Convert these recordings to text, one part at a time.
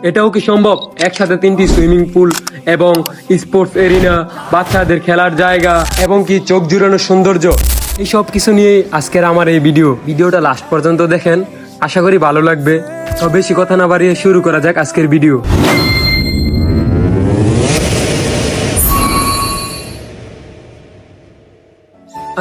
এটাও কি সম্ভব একসাথে 3টি সুইমিং পুল এবং স্পোর্টস এরিনা, বাচ্চাদের খেলার জায়গা এবং কি চোখ জুড়ানো সৌন্দর্য, এই সব কিছু নিয়েই আজকের আমার এই ভিডিওটা লাস্ট পর্যন্ত দেখেন, আশা করি ভালো লাগবে। তো বেশি কথা না বাড়িয়ে শুরু করা যাক আজকের ভিডিও।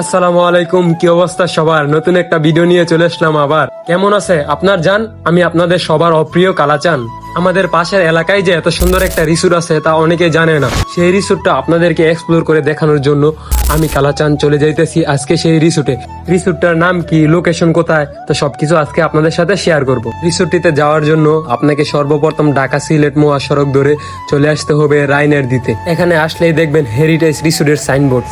আসসালামু আলাইকুম, কি অবস্থা সবার? নতুন একটা ভিডিও নিয়ে চলে আসলাম আবার। কেমন আছে আপনার জান? আমি আপনাদের সবার অপ্রিয় কালাচান। আমাদের পাশের এলাকায় যে এত সুন্দর একটা রিসোর্ট আছে তা অনেকে জানে না। সেই রিসোর্টটা আপনাদেরকে এক্সপ্লোর করে দেখানোর জন্য আমি কালাচান চলে যাইতেছি আজকে সেই রিসোর্টে। রিসোর্টটার নাম কি, লোকেশন কোথায়, তো সবকিছু আজকে আপনাদের সাথে শেয়ার করব। রিসোর্টটিতে যাওয়ার জন্য আপনাকে সর্বপ্রথম ঢাকা সিলেট মহাসড়ক ধরে চলে আসতে হবে রাইনের দিতে। এখানে আসলেই দেখবেন হেরিটেজ রিসোর্টের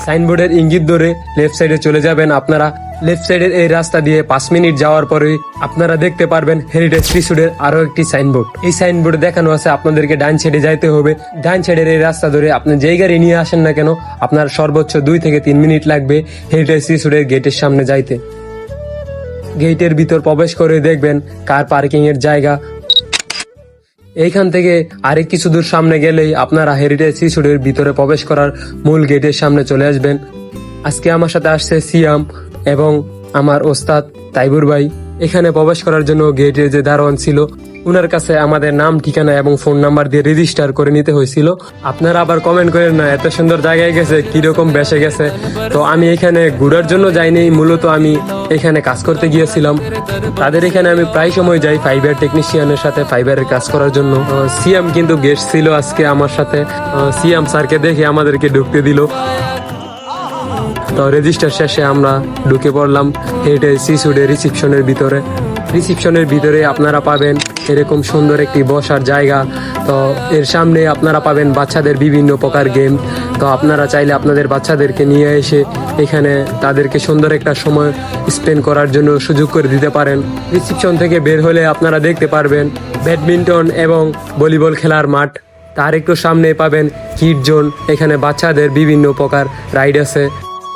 সাইনবোর্ডের ইঙ্গিত ধরে লেফট সাইডে চলে যাবেন। আপনারা লেফট সাইডের এই রাস্তা দিয়ে 5 মিনিট যাওয়ার পরে আপনারা দেখতে পারবেন হেরিটেজ রিসোর্টের আরো একটি সাইনবোর্ড। এই সাইনবোর্ডে দেখানো আছে আপনাদেরকে ডান সাইডে যাইতে হবে। ডান সাইডের এই রাস্তা ধরে আপনি যেই গাড়ি নিয়ে আসেন না কেন, আপনার সর্বোচ্চ 2 থেকে 3 মিনিট লাগবে হেরিটেজ রিসোর্টের গেটের সামনে যাইতে। গেটের ভিতর প্রবেশ করে দেখবেন কার পার্কিং এর জায়গা। এইখান থেকে আরেক কিছু দূর সামনে গেলেই আপনারা হেরিটেজ রিসোর্টের ভিতরে প্রবেশ করার মূল গেটের সামনে চলে আসবেন। আজকে আমার সাথে আসছে সিয়াম এবং আমার ওস্তাদ তাইবুর ভাই। এখানে প্রবেশ করার জন্য গেটের যে দারোয়ান ছিল উনার কাছে আমাদের নাম, ঠিকানা এবং ফোন নাম্বার দিয়ে রেজিস্টার করে নিতে হয়েছিল। আপনারা আবার কমেন্ট করেন না এত সুন্দর জায়গায় গেছে কিরকম বেসে গেছে। তো আমি এখানে ঘুরার জন্য যাইনি, মূলত আমি এখানে কাজ করতে গিয়েছিলাম। তাদের এখানে আমি প্রায় সময় যাই ফাইবার টেকনিশিয়ানের সাথে ফাইবারের কাজ করার জন্য। সিয়াম কিন্তু গেস্ট ছিল আজকে আমার সাথে। সিয়াম স্যারকে দেখে আমাদেরকে ঢুকতে দিল। তো রেজিস্টার শেষে আমরা ঢুকে পড়লাম হেরিটেজ রিসোর্টের রিসিপশনের ভিতরে আপনারা পাবেন এরকম সুন্দর একটি বসার জায়গা। তো এর সামনে আপনারা পাবেন বাচ্চাদের বিভিন্ন প্রকার গেম। তো আপনারা চাইলে আপনাদের বাচ্চাদেরকে নিয়ে এসে এখানে তাদেরকে সুন্দর একটা সময় স্পেন্ড করার জন্য সুযোগ করে দিতে পারেন। রিসিপশন থেকে বের হলে আপনারা দেখতে পারবেন ব্যাডমিন্টন এবং ভলিবল খেলার মাঠ। তার একটু সামনে পাবেন কিড জোন, এখানে বাচ্চাদের বিভিন্ন প্রকার রাইড আছে।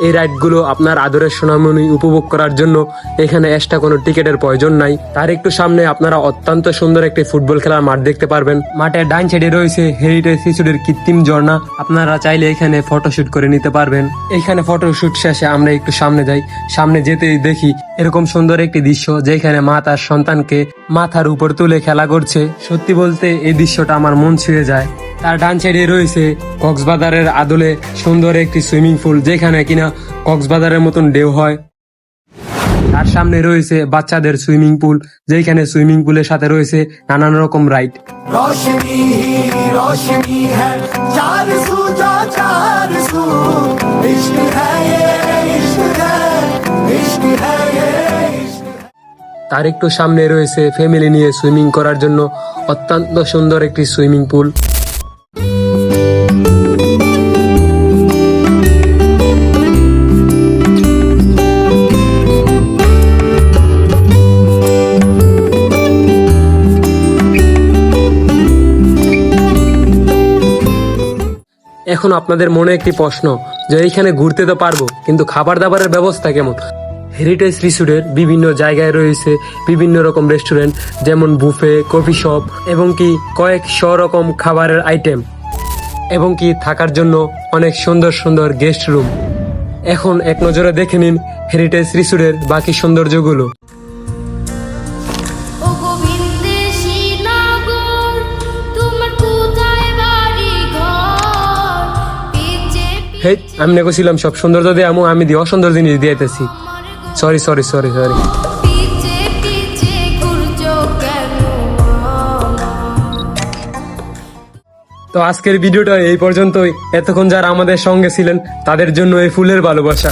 এই রাইডগুলো আপনার আদরের সোনামণি উপভোগ করার জন্য এখানে এক্সট্রা কোনো টিকিটের প্রয়োজন নাই। তার একটু সামনে আপনারা অত্যন্ত সুন্দর একটি ফুটবল খেলার মাঠ দেখতে পারবেন। মাঠের ডান সাইডে রয়েছে হেরিটেজ রিসোর্টের কৃত্রিম ঝর্ণা। আপনারা চাইলে এখানে ফটোশুট করে নিতে পারবেন। এখানে ফটোশুট শেষে আমরা একটু সামনে যাই। সামনে যেতেই দেখি এরকম সুন্দর একটি দৃশ্য, যেখানে মা তার সন্তানকে মাথার উপর তুলে খেলা করছে। সত্যি বলতে এই দৃশ্যটা আমার মন ছুঁয়ে যায়। তার ডান সাইডে রয়েছে কক্সবাজারের আদলে সুন্দর একটি সুইমিং পুল, যেখানে কিনা কক্সবাজারের মতন ঢেউ হয়। তার সামনে রয়েছে বাচ্চাদের সুইমিং পুল, যেখানে সুইমিং পুলের সাথে রয়েছে নানান রকম রাইড। তার একটু সামনে রয়েছে ফ্যামিলি নিয়ে সুইমিং করার জন্য অত্যন্ত সুন্দর একটি সুইমিং পুল। এখন আপনাদের মনে একটি প্রশ্ন যে এইখানে ঘুরতে তো পারবো, কিন্তু খাবার দাবারের ব্যবস্থা কেমন? হেরিটেজ রিসোর্টের বিভিন্ন জায়গায় রয়েছে বিভিন্ন রকম রেস্টুরেন্ট, যেমন বুফে, কফি শপ এবং কি কয়েকশো রকম খাবারের আইটেম এবং কি থাকার জন্য অনেক সুন্দর সুন্দর গেস্ট রুম। এখন এক নজরে দেখে নিন হেরিটেজ রিসোর্টের বাকি সৌন্দর্যগুলো। আমি নেগোছিলাম সব সৌন্দর্য দিয়ে আমি দিয়ে অসুন্দর জিনিস দিয়েছি। সরি। তো আজকের ভিডিওটা এই পর্যন্তই। এতক্ষণ যারা আমাদের সঙ্গে ছিলেন তাদের জন্য এই ফুলের ভালোবাসা।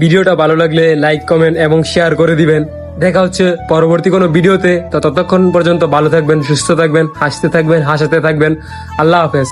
ভিডিওটা ভালো লাগলে লাইক, কমেন্ট এবং শেয়ার করে দিবেন। দেখা হচ্ছে পরবর্তী কোনো ভিডিওতে। তো ততক্ষণ পর্যন্ত ভালো থাকবেন, সুস্থ থাকবেন, হাসতে থাকবেন, হাসাতে থাকবেন। আল্লাহ হাফেজ।